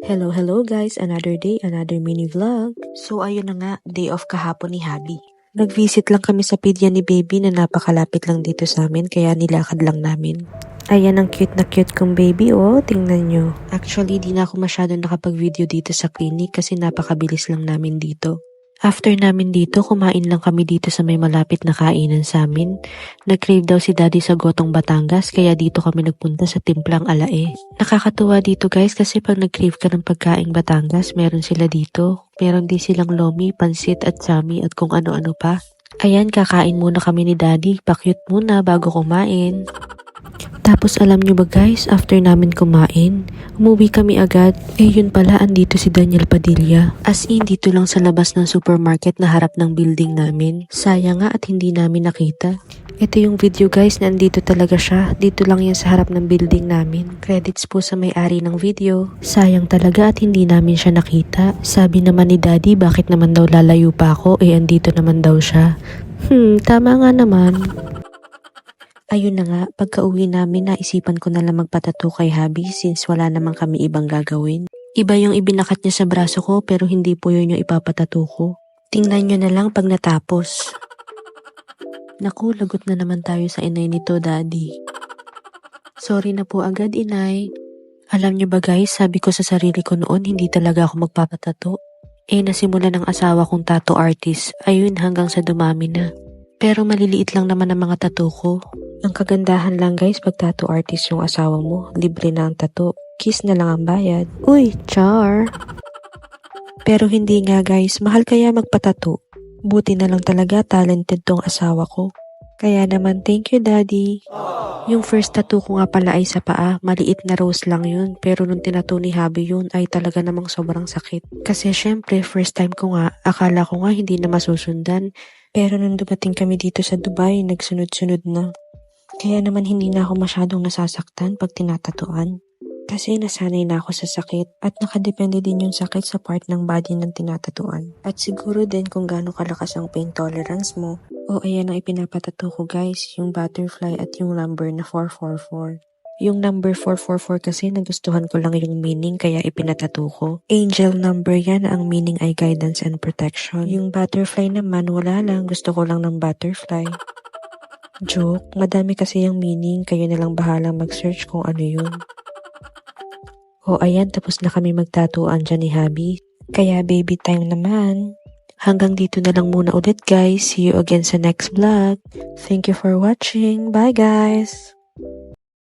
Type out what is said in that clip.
Hello guys, another day, another mini vlog. So ayun na nga, day off kahapon ni Habi. Nag-visit lang kami sa pedya ni baby na napakalapit lang dito sa amin kaya nilakad lang namin. Ayan ang cute na cute kong baby, oh, tingnan nyo. Actually, di na ako masyado nakapag-video dito sa clinic kasi napakabilis lang namin dito. After namin dito, kumain lang kami dito sa may malapit na kainan sa amin. Nag-crave daw si Daddy sa Gotong Batangas kaya dito kami nagpunta sa Timplang Alae. Nakakatuwa dito guys kasi pag nag-crave ka ng pagkaing Batangas, meron sila dito. Meron din silang lomi, pansit at sami at kung ano-ano pa. Ayan, kakain muna kami ni Daddy. Pa-cute muna bago kumain. Tapos alam nyo ba guys, after namin kumain, umuwi kami agad. Yun pala, andito si Daniel Padilla. As in, dito lang sa labas ng supermarket na harap ng building namin. Sayang nga at hindi namin nakita. Ito yung video guys, na andito talaga siya. Dito lang yan sa harap ng building namin. Credits po sa may-ari ng video. Sayang talaga at hindi namin siya nakita. Sabi naman ni Daddy, bakit naman daw lalayo pa ako? Andito naman daw siya. Tama nga naman. Ayun na nga, pagka-uwi namin naisipan ko na lang magpatato kay Habi since wala naman kami ibang gagawin. Iba yung ibinakat niya sa braso ko pero hindi po yun yung ipapatato ko. Tingnan nyo na lang pag natapos. Naku, lagot na naman tayo sa inay nito, Daddy. Sorry na po agad, inay. Alam nyo ba guys, sabi ko sa sarili ko noon hindi talaga ako magpapatato. Nasimula ng asawa kong tattoo artist, ayun hanggang sa dumami na. Pero maliliit lang naman ang mga tattoo ko. Ang kagandahan lang guys, pag tattoo artist yung asawa mo, libre na ang tattoo. Kiss na lang ang bayad. Uy, char! Pero hindi nga guys, mahal kaya magpatato. Buti na lang talaga talented tong asawa ko. Kaya naman thank you Daddy. Yung first tattoo ko nga pala ay sa paa, maliit na rose lang yun. Pero nung tinato ni Habi yun ay talaga namang sobrang sakit. Kasi syempre first time ko nga, akala ko nga hindi na masusundan. Pero nung dumating kami dito sa Dubai, nagsunod-sunod na. Kaya naman hindi na ako masyadong nasasaktan pag tinatatuan. Kasi nasanay na ako sa sakit at nakadepende din yung sakit sa part ng body ng tinatatuan. At siguro din kung gaano kalakas ang pain tolerance mo. Ayan ang ipinapatato ko guys, yung butterfly at yung number na 444. Yung number 444 kasi nagustuhan ko lang yung meaning kaya ipinatato ko. Angel number yan, ang meaning ay guidance and protection. Yung butterfly naman wala lang, gusto ko lang ng butterfly. Joke, madami kasi yung meaning, kayo na lang bahalang mag-search kung ano yun. Ayan, tapos na kami magtatuan dyan ni Habi. Kaya baby time naman. Hanggang dito na lang muna ulit guys. See you again sa next vlog. Thank you for watching. Bye guys!